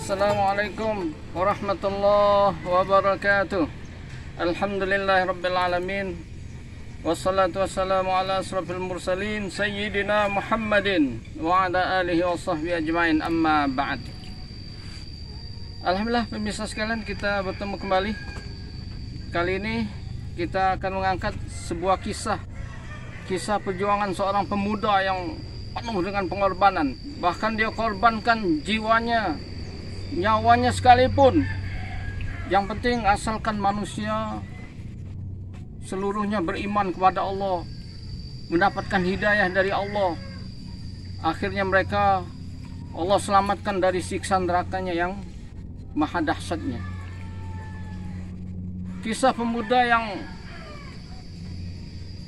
Assalamualaikum warahmatullahi wabarakatuh. Alhamdulillahirabbil alamin. Wassalatu wassalamu ala asrafil mursalin sayyidina Muhammadin wa ala alihi wa sahbihi ajmain, amma ba'd. Alhamdulillah pemirsa sekalian, kita bertemu kembali. Kali ini kita akan mengangkat sebuah kisah perjuangan seorang pemuda yang penuh dengan pengorbanan. Bahkan dia korbankan jiwanya, nyawanya sekalipun. Yang penting asalkan manusia seluruhnya beriman kepada Allah, mendapatkan hidayah dari Allah. Akhirnya mereka Allah selamatkan dari siksa nerakanya yang maha dahsyatnya. Kisah pemuda yang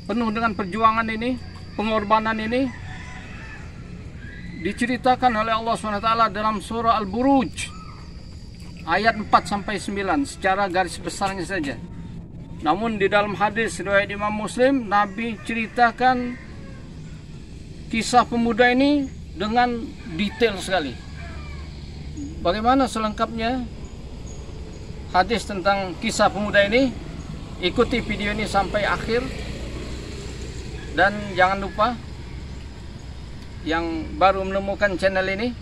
penuh dengan perjuangan ini, pengorbanan ini, diceritakan oleh Allah SWT dalam surah Al-Buruj ayat 4-9 secara garis besarnya saja. Namun di dalam hadis riwayat Imam Muslim, Nabi ceritakan kisah pemuda ini dengan detail sekali. Bagaimana selengkapnya hadis tentang kisah pemuda ini? Ikuti video ini sampai akhir. Dan jangan lupa, yang baru menemukan channel ini,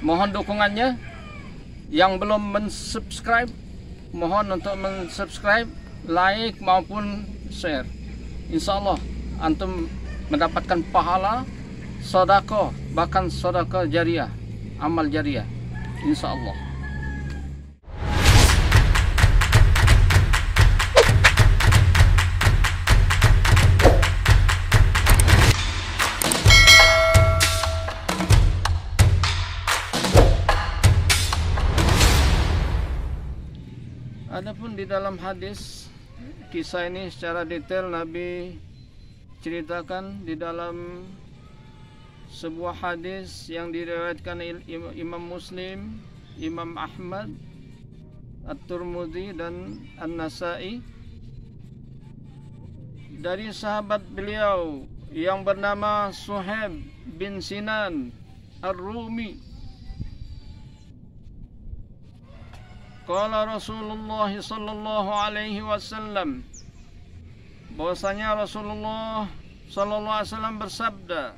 mohon dukungannya. Yang belum mensubscribe, mohon untuk mensubscribe, like maupun share. Insya Allah antum mendapatkan pahala sedekah, bahkan sedekah jariah, amal jariah, insya Allah. Adapun di dalam hadis, kisah ini secara detail Nabi ceritakan di dalam sebuah hadis yang diriwayatkan Imam Muslim, Imam Ahmad, At-Tirmidzi dan An-Nasa'i dari sahabat beliau yang bernama Suhaib bin Sinan Ar-Rumi. Qala Rasulullah sallallahu alaihi wasallam, bahwasanya Rasulullah sallallahu alaihi wasallam bersabda,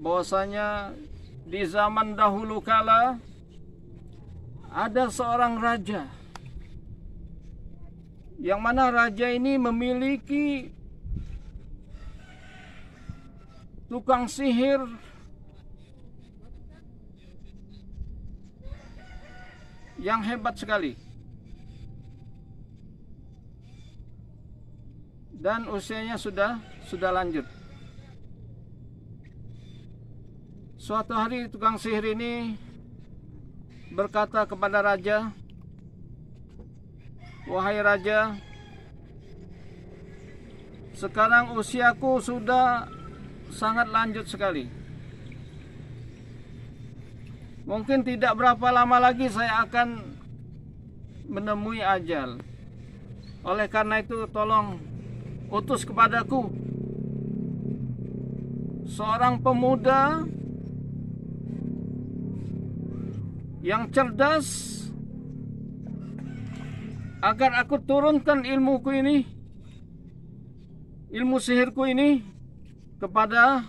bahwasanya di zaman dahulu kala ada seorang raja, yang mana raja ini memiliki tukang sihir yang hebat sekali, dan usianya sudah lanjut. Suatu hari tukang sihir ini berkata kepada raja, "Wahai raja, sekarang usiaku sudah sangat lanjut sekali. Mungkin tidak berapa lama lagi saya akan menemui ajal. Oleh karena itu tolong utus kepadaku seorang pemuda yang cerdas, agar aku turunkan ilmuku ini, ilmu sihirku ini kepada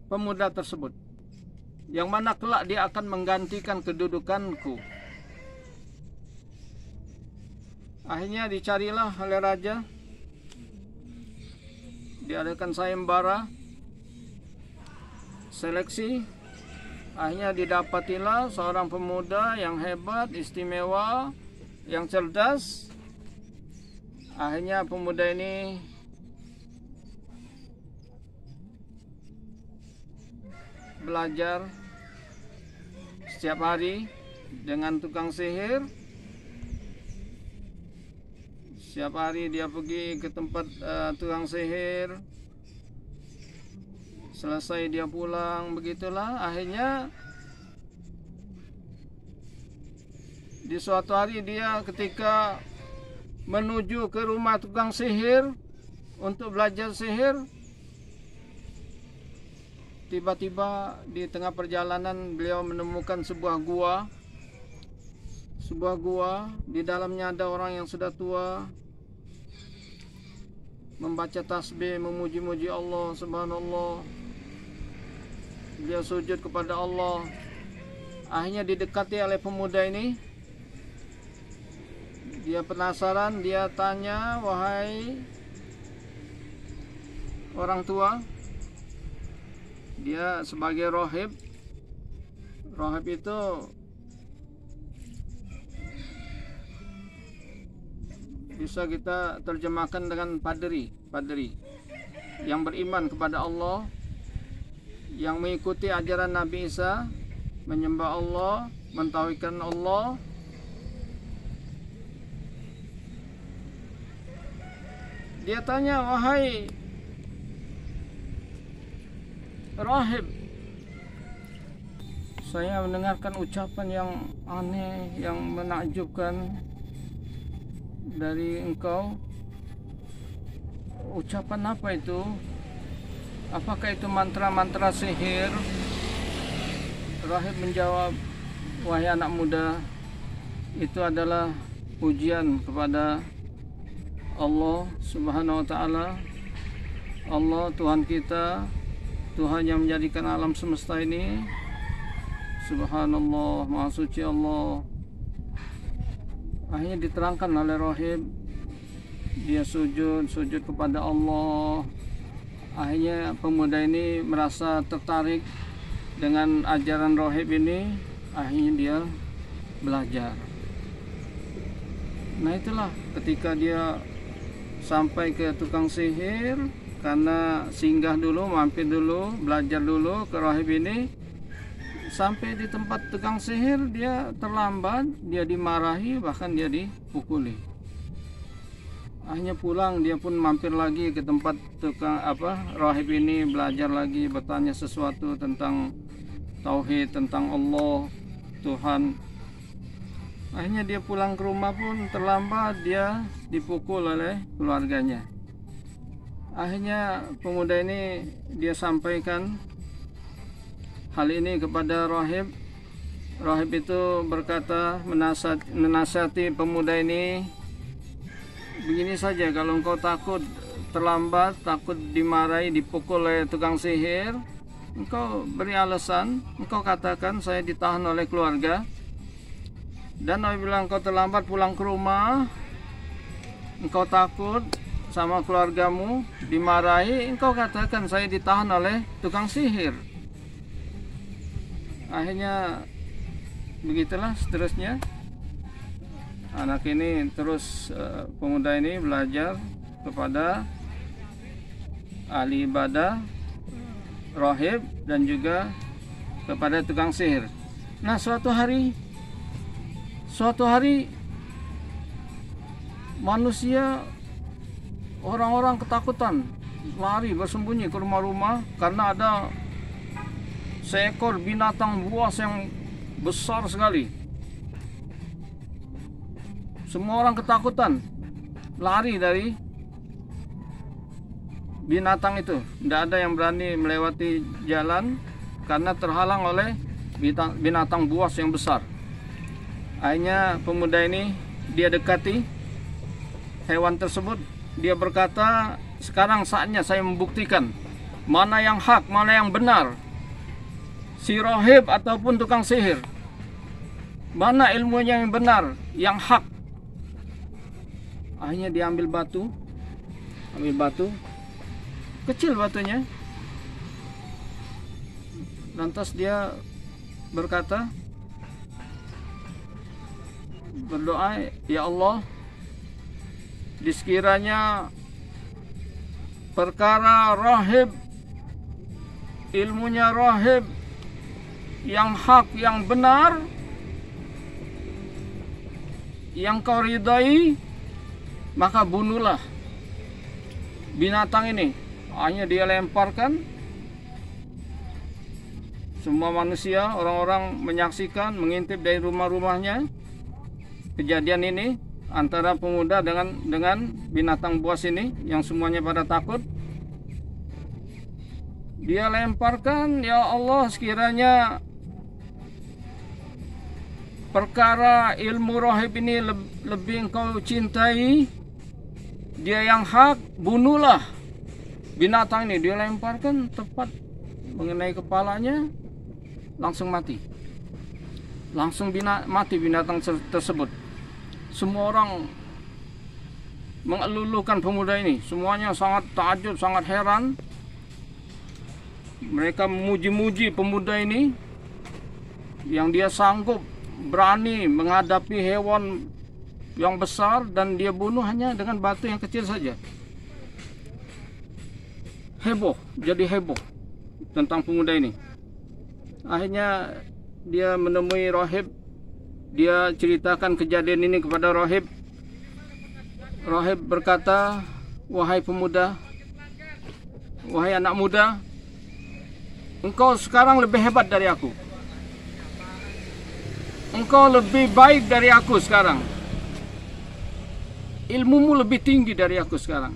pemuda tersebut, yang mana kelak dia akan menggantikan kedudukanku." Akhirnya dicarilah oleh raja, diadakan sayembara, seleksi. Akhirnya didapatilah seorang pemuda yang hebat, istimewa, yang cerdas. Akhirnya pemuda ini belajar setiap hari dengan tukang sihir. Setiap hari dia pergi ke tempat tukang sihir. Selesai dia pulang, begitulah. Akhirnya di suatu hari dia ketika menuju ke rumah tukang sihir untuk belajar sihir, tiba-tiba di tengah perjalanan beliau menemukan sebuah gua. Sebuah gua, di dalamnya ada orang yang sudah tua membaca tasbih, memuji-muji Allah, subhanallah. Beliau sujud kepada Allah. Akhirnya didekati oleh pemuda ini. Dia penasaran, dia tanya, "Wahai orang tua," dia sebagai rohib. Rohib itu bisa kita terjemahkan dengan padri yang beriman kepada Allah, yang mengikuti ajaran Nabi Isa, menyembah Allah, mentauhidkan Allah. Dia tanya, "Wahai rahib, saya mendengarkan ucapan yang aneh, yang menakjubkan dari engkau. Ucapan apa itu? Apakah itu mantra-mantra sihir?" Rahib menjawab, "Wahai anak muda, itu adalah pujian kepada Allah Subhanahu wa Ta'ala. Allah Tuhan kita, Tuhan yang menjadikan alam semesta ini. Subhanallah, Maha Suci Allah." Akhirnya diterangkan oleh rohib. Dia sujud kepada Allah. Akhirnya pemuda ini merasa tertarik dengan ajaran rohib ini. Akhirnya dia belajar. Nah, itulah ketika dia sampai ke tukang sihir, karena singgah dulu, mampir dulu, belajar dulu ke rohib ini. Sampai di tempat tukang sihir dia terlambat, dia dimarahi, bahkan dia dipukuli. Akhirnya pulang, dia pun mampir lagi ke tempat tukang rohib ini, belajar lagi, bertanya sesuatu tentang tauhid, tentang Allah Tuhan. Akhirnya dia pulang ke rumah pun terlambat, dia dipukul oleh keluarganya. Akhirnya pemuda ini dia sampaikan hal ini kepada rohib. Rohib itu berkata, menasihati pemuda ini, "Begini saja, kalau engkau takut terlambat, takut dimarahi, dipukul oleh tukang sihir, engkau beri alasan, engkau katakan saya ditahan oleh keluarga. Dan apabila engkau terlambat pulang ke rumah, engkau takut sama keluargamu dimarahi, engkau katakan saya ditahan oleh tukang sihir." Akhirnya begitulah seterusnya. Anak ini terus, pemuda ini belajar kepada ahli ibadah, rohib, dan juga kepada tukang sihir. Nah, suatu hari manusia, orang-orang ketakutan, lari bersembunyi ke rumah-rumah karena ada seekor binatang buas yang besar sekali. Semua orang ketakutan, lari dari binatang itu. Tidak ada yang berani melewati jalan karena terhalang oleh binatang buas yang besar. Akhirnya pemuda ini dia dekati hewan tersebut. Dia berkata, "Sekarang saatnya saya membuktikan mana yang hak, mana yang benar, si rohib ataupun tukang sihir. Mana ilmunya yang benar, yang hak." Akhirnya diambil batu, kecil batunya. Lantas dia berkata, berdoa, "Ya Allah, sekiranya perkara rohib, ilmunya rohib yang hak, yang benar, yang kau ridai, maka bunuhlah binatang ini." Hanya dia lemparkan. Semua manusia, orang-orang menyaksikan, mengintip dari rumah-rumahnya kejadian ini antara pemuda dengan binatang buas ini, yang semuanya pada takut. Dia lemparkan, ya Allah, sekiranya perkara ilmu rohib ini lebih engkau cintai, dia yang hak, bunuhlah binatang ini. Dia lemparkan tepat mengenai kepalanya, langsung mati. Langsung mati binatang tersebut. Semua orang mengelulukan pemuda ini. Semuanya sangat takjub, sangat heran. Mereka memuji-muji pemuda ini yang dia sanggup berani menghadapi hewan yang besar dan dia bunuh hanya dengan batu yang kecil saja. Heboh, jadi heboh tentang pemuda ini. Akhirnya dia menemui rahib. Dia ceritakan kejadian ini kepada rahib. Rahib berkata, "Wahai pemuda, wahai anak muda, engkau sekarang lebih hebat dari aku. Engkau lebih baik dari aku sekarang. Ilmumu lebih tinggi dari aku sekarang.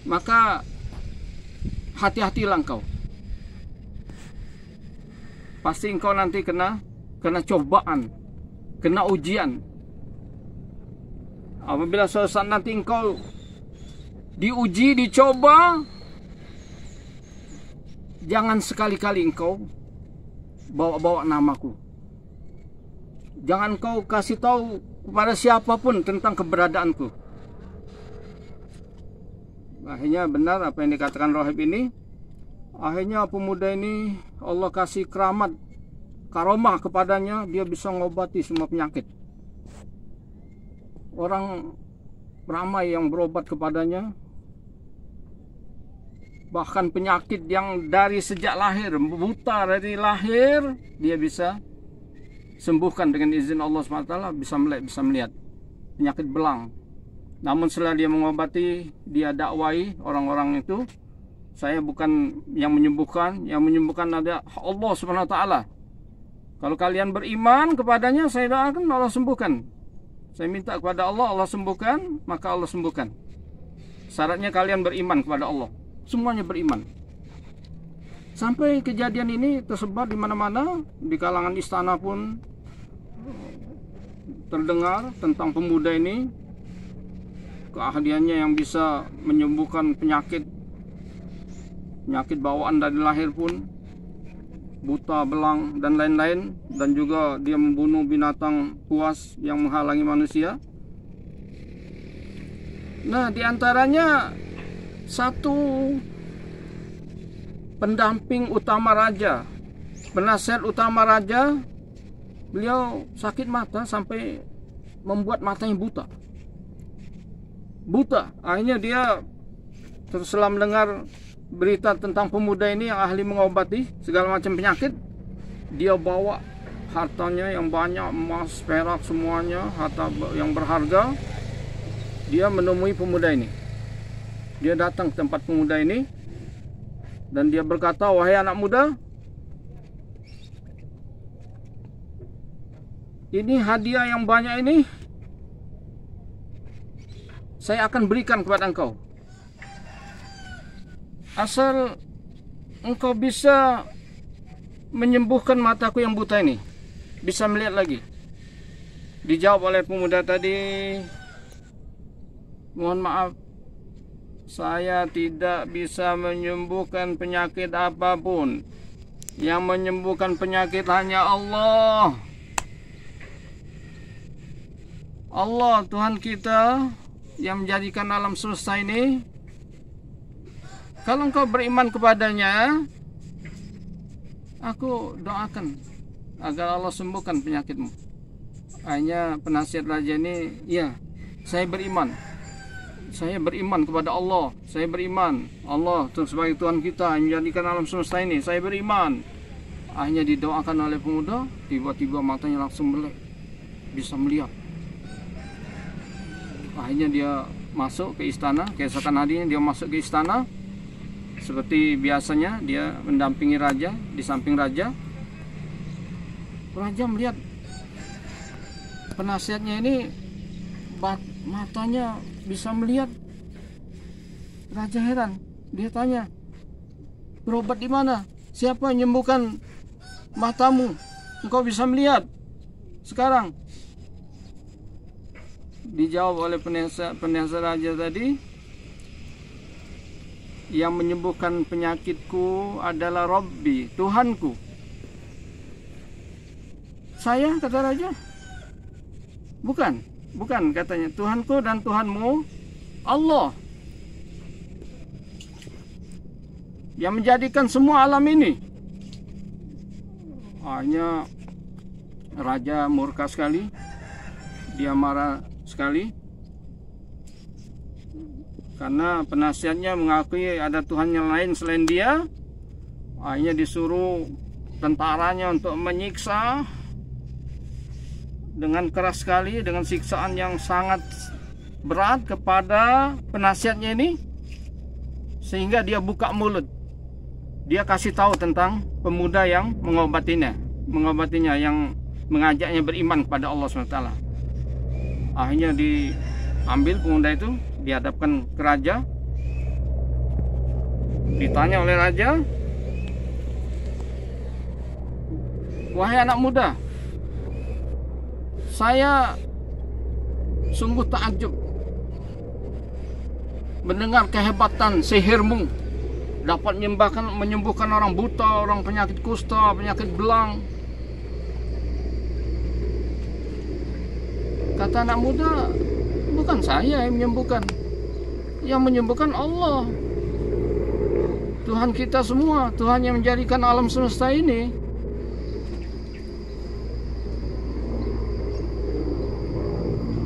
Maka hati-hatilah engkau. Pasti engkau nanti kena cobaan, kena ujian. Apabila suatu saat nanti engkau diuji, dicoba, jangan sekali-kali engkau bawa-bawa namaku. Jangan kau kasih tahu kepada siapapun tentang keberadaanku." Akhirnya benar apa yang dikatakan rahib ini. Akhirnya pemuda ini Allah kasih keramat, karomah kepadanya. Dia bisa mengobati semua penyakit. Orang ramai yang berobat kepadanya. Bahkan penyakit yang dari sejak lahir, buta dari lahir, dia bisa sembuhkan dengan izin Allah SWT. Bisa melihat penyakit belang. Namun setelah dia mengobati, dia dakwai orang-orang itu, saya bukan yang menyembuhkan ada Allah SWT. Kalau kalian beriman kepadanya, saya doakan Allah sembuhkan. Saya minta kepada Allah, Allah sembuhkan, maka Allah sembuhkan. Syaratnya kalian beriman kepada Allah. Semuanya beriman. Sampai kejadian ini tersebar di mana-mana, di kalangan istana pun terdengar tentang pemuda ini, keahliannya yang bisa menyembuhkan penyakit bawaan dari lahir pun, buta, belang, dan lain-lain. Dan juga dia membunuh binatang buas yang menghalangi manusia. Nah, diantaranya satu pendamping utama raja, penasihat utama raja, beliau sakit mata sampai membuat matanya buta. Akhirnya dia setelah mendengar berita tentang pemuda ini yang ahli mengobati segala macam penyakit, dia bawa hartanya yang banyak, emas, perak, semuanya, harta yang berharga. Dia menemui pemuda ini. Dia datang ke tempat pemuda ini dan dia berkata, "Wahai anak muda, ini hadiah yang banyak ini saya akan berikan kepada engkau. Asal engkau bisa menyembuhkan mataku yang buta ini, bisa melihat lagi." Dijawab oleh pemuda tadi, "Mohon maaf, saya tidak bisa menyembuhkan penyakit apapun. Yang menyembuhkan penyakit hanya Allah. Allah Tuhan kita yang menjadikan alam semesta ini. Kalau engkau beriman kepadanya, aku doakan agar Allah sembuhkan penyakitmu." Hanya penasihat raja ini, "Ya, saya beriman. Saya beriman kepada Allah. Saya beriman Allah sebagai Tuhan kita yang menjadikan alam semesta ini. Saya beriman." Akhirnya didoakan oleh pemuda. Tiba-tiba matanya langsung melek, bisa melihat. Akhirnya dia masuk ke istana. Keesokan harinya dia masuk ke istana. Seperti biasanya dia mendampingi raja, di samping raja. Raja melihat penasihatnya ini, matanya bisa melihat. Raja heran, Dia tanya, berobat di mana? Siapa yang menyembuhkan matamu? Engkau bisa melihat sekarang. Dijawab oleh penasihat raja tadi, yang menyembuhkan penyakitku adalah Rabbi, Tuhanku. Saya, kata raja, bukan katanya, Tuhanku dan Tuhanmu Allah yang menjadikan semua alam ini. Hanya raja murka sekali, dia marah sekali karena penasihatnya mengakui ada Tuhan yang lain selain dia. Akhirnya disuruh tentaranya untuk menyiksa dengan keras sekali, dengan siksaan yang sangat berat kepada penasihatnya ini, sehingga dia buka mulut. Dia kasih tahu tentang pemuda yang mengobatinya, yang mengajaknya beriman kepada Allah SWT. Akhirnya diambil pemuda itu, dihadapkan ke raja. Ditanya oleh raja, wahai anak muda, saya sungguh takjub mendengar kehebatan sihirmu, dapat menyembuhkan orang buta, orang penyakit kusta, penyakit belang. Kata anak muda, bukan saya yang menyembuhkan. Yang menyembuhkan Allah, Tuhan kita semua, Tuhan yang menjadikan alam semesta ini.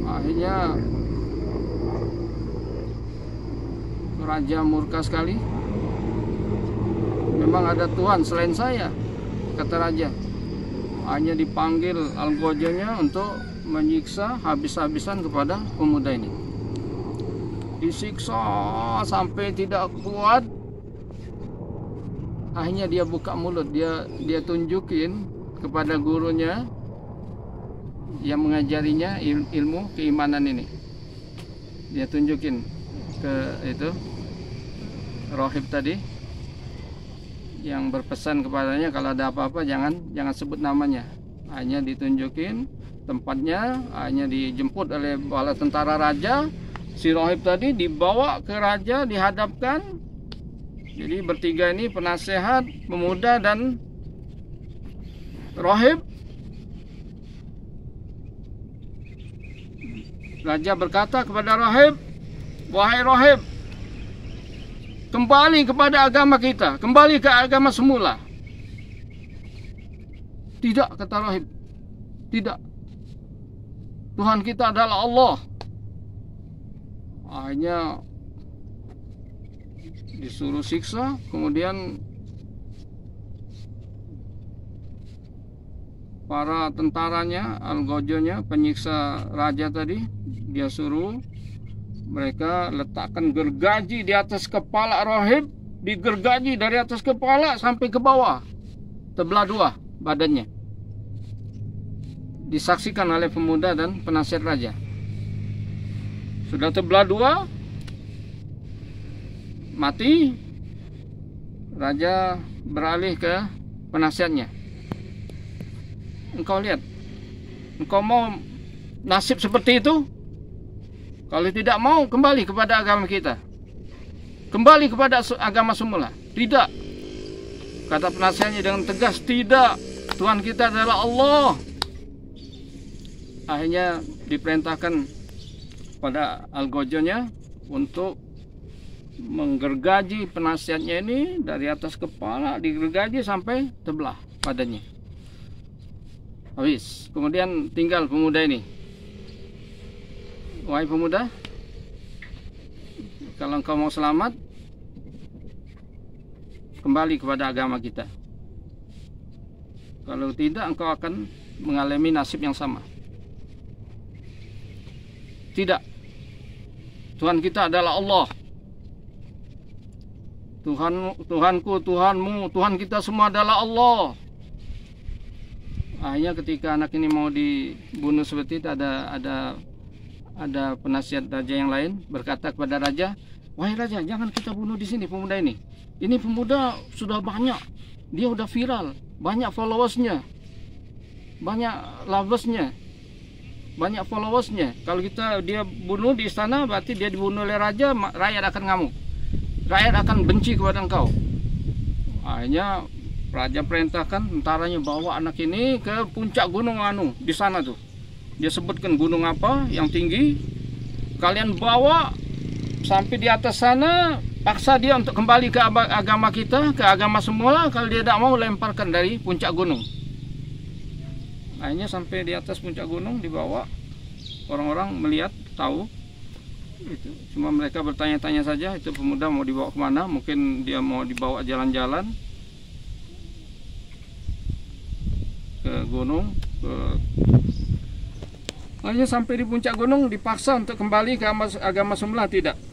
Akhirnya raja murka sekali. Memang ada Tuhan selain saya, kata raja. Hanya dipanggil algojonya untuk menyiksa habis-habisan kepada pemuda ini. Disiksa sampai tidak kuat. Akhirnya dia buka mulut, dia tunjukin kepada gurunya yang mengajarinya ilmu keimanan ini. Dia tunjukin ke itu rohib tadi yang berpesan kepadanya, kalau ada apa-apa jangan sebut namanya. Hanya ditunjukin tempatnya, hanya dijemput oleh bala tentara raja. Si rohib tadi dibawa ke raja, dihadapkan. Jadi bertiga ini, penasehat, pemuda, dan rohib. Raja berkata kepada rohib, wahai rohib, kembali kepada agama kita, kembali ke agama semula. Tidak, kata rohib, tidak. Tuhan kita adalah Allah. Akhirnya disuruh siksa, kemudian para tentaranya, algojonya, penyiksa raja tadi, dia suruh mereka letakkan gergaji di atas kepala rohib, digergaji dari atas kepala sampai ke bawah, terbelah dua badannya. Disaksikan oleh pemuda dan penasihat raja. Sudah terbelah dua, mati. Raja beralih ke penasihatnya. Engkau lihat, engkau mau nasib seperti itu? Kalau tidak mau, kembali kepada agama kita, kembali kepada agama semula. Tidak, kata penasihatnya dengan tegas, tidak. Tuhan kita adalah Allah. Akhirnya diperintahkan pada algojonya untuk menggergaji penasihatnya ini dari atas kepala, digergaji sampai terbelah badannya. Habis, kemudian tinggal pemuda ini. Wahai pemuda, kalau engkau mau selamat, kembali kepada agama kita. Kalau tidak, engkau akan mengalami nasib yang sama. Tidak, Tuhan kita adalah Allah. Tuhanku, Tuhanmu, Tuhan kita semua adalah Allah. Akhirnya ketika anak ini mau dibunuh seperti itu, ada penasihat raja yang lain berkata kepada raja, wahai raja, jangan kita bunuh di sini pemuda ini. Ini pemuda sudah banyak, dia udah viral, banyak followersnya, banyak loversnya, banyak followersnya. Kalau dia bunuh di istana, berarti dia dibunuh oleh raja, rakyat akan ngamuk, rakyat akan benci kepada engkau. Akhirnya raja perintahkan tentaranya bawa anak ini ke puncak gunung di sana tuh. Dia sebutkan gunung apa yang tinggi, kalian bawa sampai di atas sana, paksa dia untuk kembali ke agama kita, ke agama semula. Kalau dia tidak mau, lemparkan dari puncak gunung. Akhirnya sampai di atas puncak gunung, dibawa. Orang-orang melihat, tahu. Itu. Cuma mereka bertanya-tanya saja, itu pemuda mau dibawa kemana. Mungkin dia mau dibawa jalan-jalan ke gunung. Akhirnya sampai di puncak gunung, dipaksa untuk kembali ke agama semula. Tidak.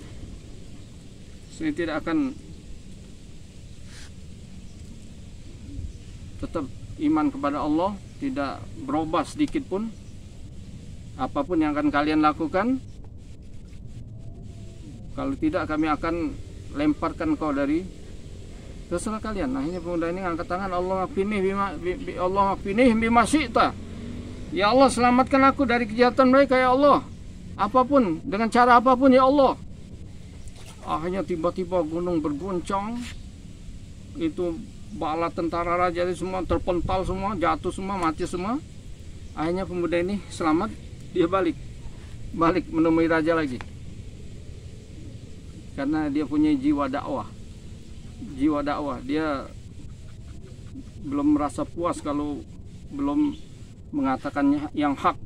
Saya tidak akan tetap iman kepada Allah, tidak berubah sedikit pun. Apapun yang akan kalian lakukan, kalau tidak kami akan lemparkan kau dari, terserah kalian. Akhirnya pemuda ini angkat tangan, Allah makfinih bima syi'ta. Ya Allah, selamatkan aku dari kejahatan mereka ya Allah. Apapun, dengan cara apapun ya Allah. Akhirnya tiba-tiba gunung berguncang. Itu bala tentara raja itu semua terpental semua, jatuh semua, mati semua. Akhirnya pemuda ini selamat, dia balik menemui raja lagi. Karena dia punya jiwa dakwah. Dia belum merasa puas kalau belum mengatakannya yang hak.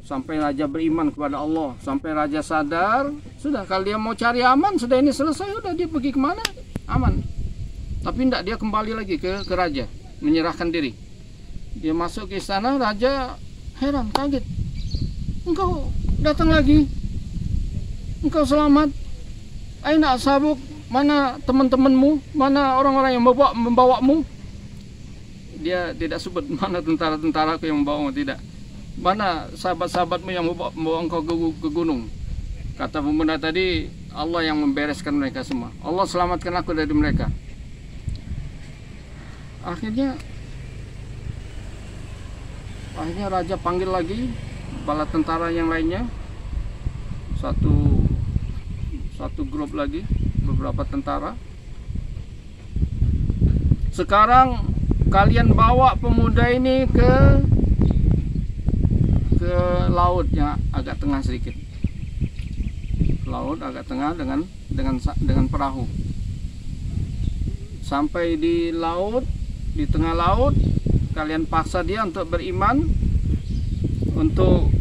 Sampai raja beriman kepada Allah, sampai raja sadar, sudah kalau dia mau cari aman, sudah ini selesai, udah dia pergi kemana, aman. Tapi tidak, dia kembali lagi ke raja, menyerahkan diri. Dia masuk ke istana, raja heran, kaget. Engkau datang lagi, engkau selamat. Aina ashabuk, mana teman-temanmu, mana orang-orang yang membawamu? Dia tidak sebut mana tentara-tentaraku yang membawamu, tidak. Mana sahabat-sahabatmu yang membawa engkau ke gunung? Kata pemuda tadi, Allah yang membereskan mereka semua. Allah selamatkan aku dari mereka. Akhirnya raja panggil lagi bala tentara yang lainnya. Satu grup lagi, beberapa tentara. Sekarang kalian bawa pemuda ini ke laut yang agak tengah sedikit. Laut agak tengah dengan perahu. Sampai di laut, di tengah laut, kalian paksa dia untuk beriman, untuk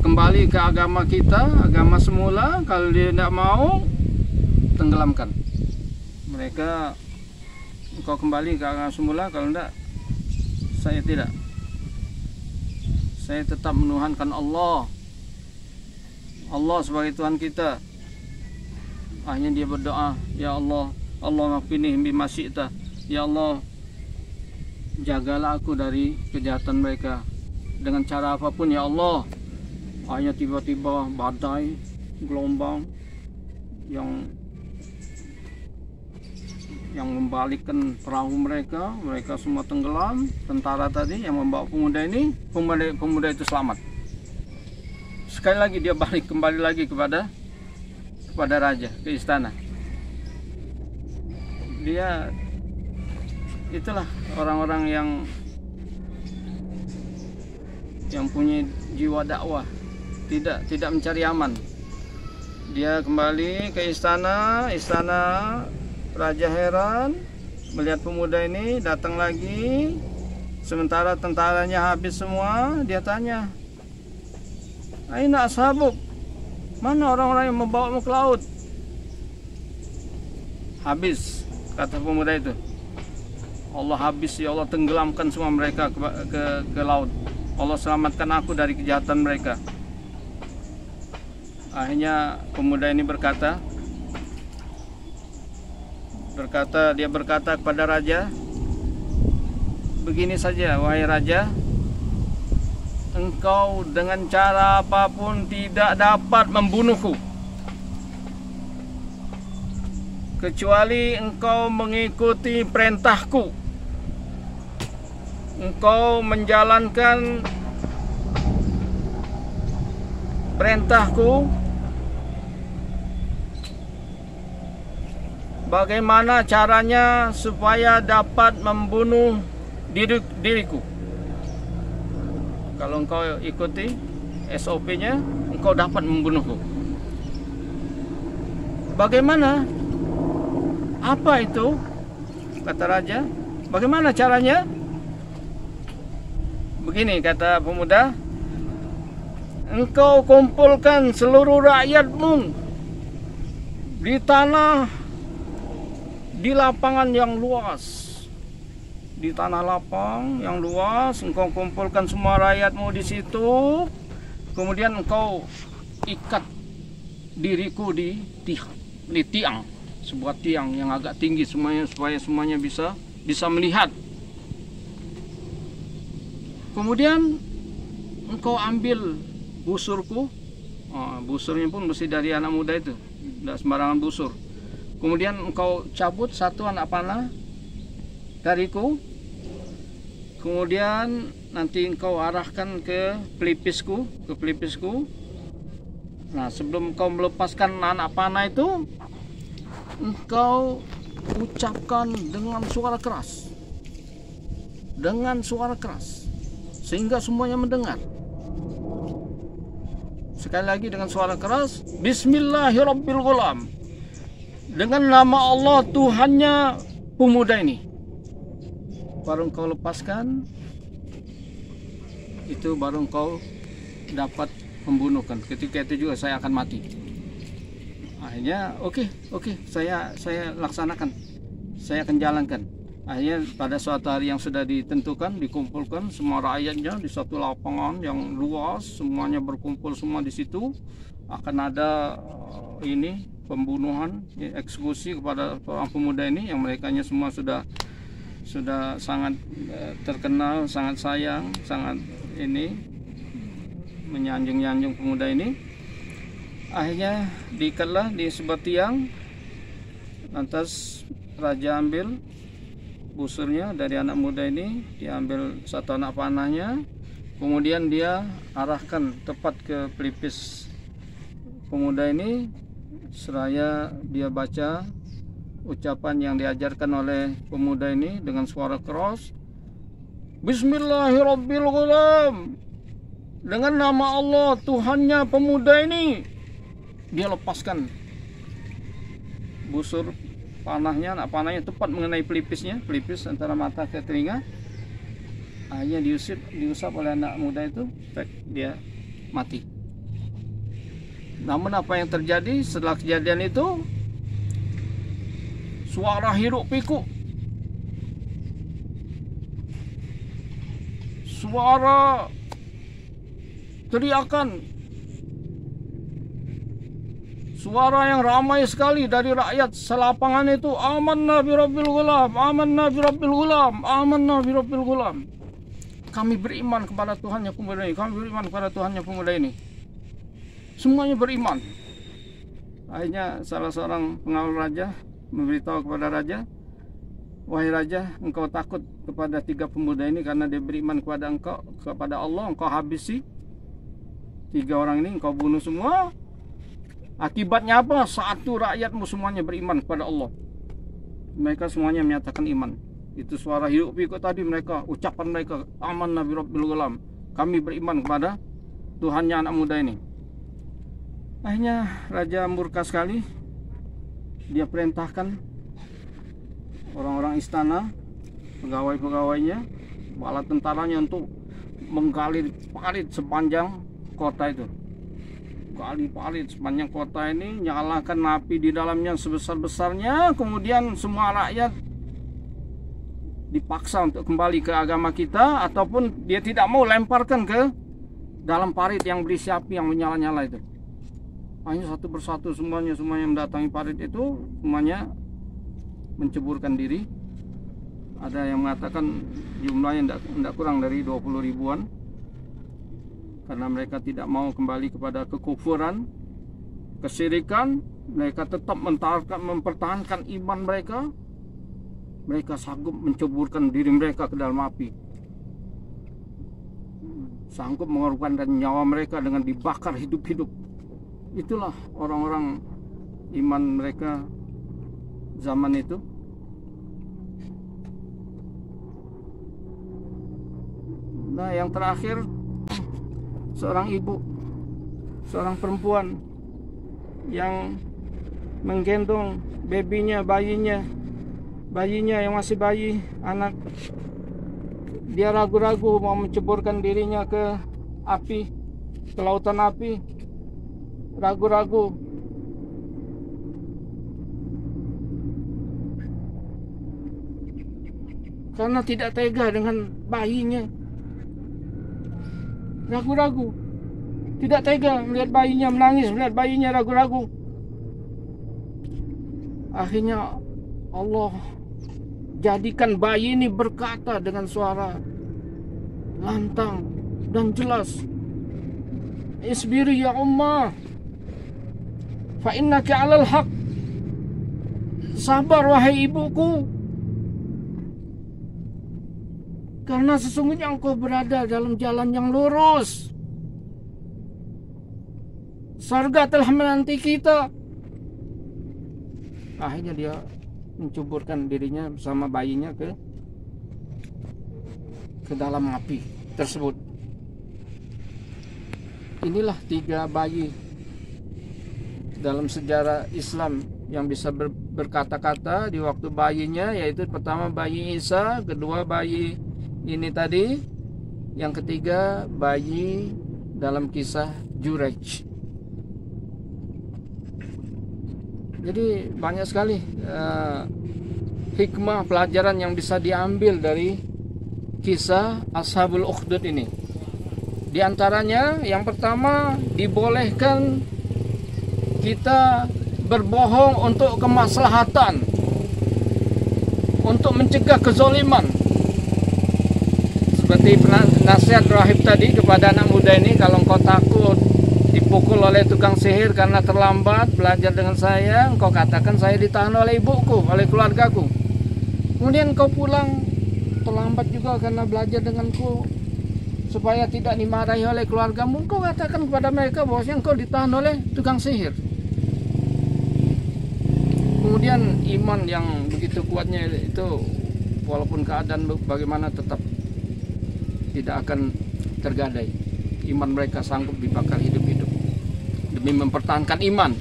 kembali ke agama kita, agama semula. Kalau dia tidak mau, tenggelamkan. Mereka, engkau kembali ke agama semula, kalau tidak, saya tidak. Saya tetap menuhankan Allah sebagai Tuhan kita. Akhirnya dia berdoa, ya Allah, Allah makfinih bima syi'ta. Ya Allah, jagalah aku dari kejahatan mereka dengan cara apapun ya Allah. Akhirnya tiba-tiba badai, gelombang yang membalikkan perahu mereka semua tenggelam. Tentara tadi yang membawa pemuda ini, pemuda itu selamat. Sekali lagi dia kembali lagi kepada raja, ke istana. Dia, itulah orang-orang yang punya jiwa dakwah, tidak mencari aman. Dia kembali ke istana. Raja heran melihat pemuda ini datang lagi. Sementara tentaranya habis semua, dia tanya, aina ashabuk, mana orang-orang yang membawamu ke laut? Habis, kata pemuda itu. Allah habis, ya Allah tenggelamkan semua mereka ke laut. Allah selamatkan aku dari kejahatan mereka. Akhirnya pemuda ini berkata kepada raja, begini saja wahai raja, engkau dengan cara apapun tidak dapat membunuhku. kecuali engkau mengikuti perintahku, engkau menjalankan perintahku. Bagaimana caranya supaya dapat membunuh diriku? Kalau engkau ikuti SOP-nya, engkau dapat membunuhku. Bagaimana? Apa itu? Kata raja. Bagaimana caranya? Begini kata pemuda, engkau kumpulkan seluruh rakyatmu di tanah, di lapangan yang luas. Di tanah lapang yang luas, engkau kumpulkan semua rakyatmu di situ. Kemudian engkau ikat diriku di tiang, sebuah tiang yang agak tinggi semuanya, supaya semuanya bisa melihat. Kemudian engkau ambil busurku, busurnya pun mesti dari anak muda itu, tidak sembarangan busur. Kemudian engkau cabut satu anak panah dariku, kemudian nanti engkau arahkan ke pelipisku. Nah, sebelum engkau melepaskan anak panah itu, engkau ucapkan dengan suara keras, sehingga semuanya mendengar. Sekali lagi dengan suara keras, Bismillahirrahmanirrahim, dengan nama Allah Tuhannya pemuda ini. Baru engkau lepaskan, itu baru engkau dapat membunuhkan. Ketika itu juga saya akan mati. Akhirnya oke, saya laksanakan, saya akan jalankan. Akhirnya pada suatu hari yang sudah ditentukan, dikumpulkan semua rakyatnya di satu lapangan yang luas, semuanya berkumpul semua di situ. Akan ada ini pembunuhan, eksekusi kepada orang pemuda ini, yang merekanya semua sudah sangat terkenal, sangat sayang, sangat ini menyanjung pemuda ini. Akhirnya diikatlah di sebuah tiang. Lantas raja ambil busurnya dari anak muda ini, diambil satu anak panahnya, kemudian dia arahkan tepat ke pelipis pemuda ini, seraya dia baca ucapan yang diajarkan oleh pemuda ini dengan suara keras, Bismillahirrahmanirrahim, dengan nama Allah Tuhannya pemuda ini. Dia lepaskan busur panahnya, anak panahnya tepat mengenai pelipis antara mata ke telinga. Akhirnya diusap oleh anak muda itu, dia mati. Namun apa yang terjadi setelah kejadian itu? Suara hiruk pikuk, suara teriakan, suara yang ramai sekali dari rakyat selapangan itu. Amanna birabbil ghulam, amanna birabbil ghulam, amanna birabbil ghulam. Kami beriman kepada Tuhannya pemuda ini, kami beriman kepada Tuhannya pemuda ini. Semuanya beriman. Akhirnya salah seorang pengawal raja memberitahu kepada raja, wahai raja, engkau takut kepada 3 pemuda ini karena dia beriman kepada Allah, engkau habisi 3 orang ini, engkau bunuh semua. Akibatnya apa? Satu rakyatmu semuanya beriman kepada Allah. Mereka semuanya menyatakan iman. Itu suara hiruk pikuk tadi mereka, ucapan mereka, amanna birabbil ghulam, kami beriman kepada Tuhannya anak muda ini. Akhirnya raja murka sekali. Dia perintahkan orang-orang istana, pegawai-pegawainya, bala tentaranya untuk menggali parit sepanjang kota itu. Gali parit sepanjang kota ini, nyalakan api di dalamnya sebesar-besarnya. Kemudian semua rakyat dipaksa untuk kembali ke agama kita, ataupun dia tidak mau lemparkan ke dalam parit yang berisi api yang menyala-nyala itu. Hanya satu persatu semuanya mendatangi parit itu, semuanya menceburkan diri. Ada yang mengatakan jumlahnya tidak kurang dari 20 ribuan, karena mereka tidak mau kembali kepada kekufuran. kesyirikan, mereka tetap mempertahankan iman mereka. Mereka sanggup menceburkan diri mereka ke dalam api, sanggup mengorbankan nyawa mereka dengan dibakar hidup-hidup. Itulah orang-orang iman mereka zaman itu. Nah, yang terakhir, seorang ibu, seorang perempuan yang menggendong babynya, bayinya yang masih bayi, anak. Dia ragu-ragu mau menceburkan dirinya ke api, ke lautan api. Ragu-ragu. Karena tidak tega dengan bayinya. Ragu-ragu. Tidak tega melihat bayinya menangis, melihat bayinya ragu-ragu. Akhirnya Allah jadikan bayi ini berkata dengan suara lantang dan jelas, "Isbiri ya Ummah, fa innaki 'alal haq." Sabar wahai ibuku, karena sesungguhnya engkau berada dalam jalan yang lurus. Surga telah menanti kita. Akhirnya dia menceburkan dirinya bersama bayinya ke dalam api tersebut. Inilah 3 bayi dalam sejarah Islam yang bisa berkata-kata di waktu bayinya, yaitu pertama bayi Isa, kedua bayi ini tadi, yang ketiga bayi dalam kisah Juraij. Jadi banyak sekali hikmah pelajaran yang bisa diambil dari kisah Ashabul Ukhdud ini. Di antaranya yang pertama, dibolehkan kita berbohong untuk kemaslahatan, untuk mencegah kezaliman. Seperti nasihat rahib tadi kepada anak muda ini, kalau engkau takut dipukul oleh tukang sihir karena terlambat belajar dengan saya, engkau katakan saya ditahan oleh ibuku, oleh keluargaku. Kemudian engkau pulang terlambat juga karena belajar denganku, supaya tidak dimarahi oleh keluargamu, engkau katakan kepada mereka bahwasanya engkau ditahan oleh tukang sihir. Kemudian iman yang begitu kuatnya itu, walaupun keadaan bagaimana tetap tidak akan tergadai. Iman mereka sanggup dibakar hidup-hidup demi mempertahankan iman.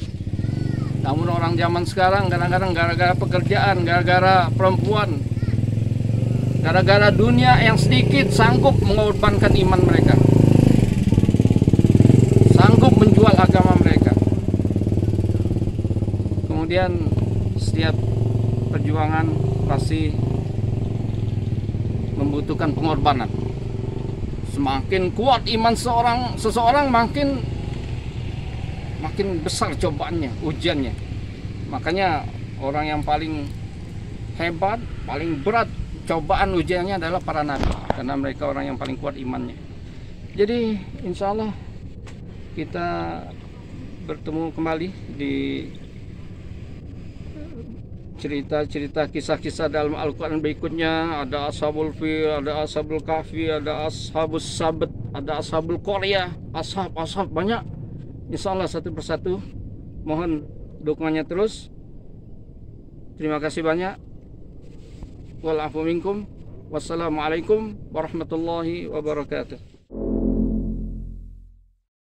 Namun orang zaman sekarang kadang-kadang gara-gara pekerjaan, gara-gara perempuan, gara-gara dunia yang sedikit, sanggup mengorbankan iman mereka, sanggup menjual agama mereka. Kemudian setiap perjuangan pasti membutuhkan pengorbanan. Semakin kuat iman seseorang makin besar cobaannya, ujiannya. Makanya orang yang paling hebat, paling berat cobaan ujiannya adalah para nabi, karena mereka orang yang paling kuat imannya. Jadi insya Allah kita bertemu kembali di cerita-cerita, kisah-kisah dalam Al-Quran berikutnya. Ada Ashabul Fil, ada Ashabul Kahfi, ada Ashabus Sabt, ada Ashabul Qaryah, ashab banyak. Insyaallah satu persatu. Mohon dukungannya terus. Terima kasih banyak. Wal afu minkum. Wassalamualaikum warahmatullahi wabarakatuh.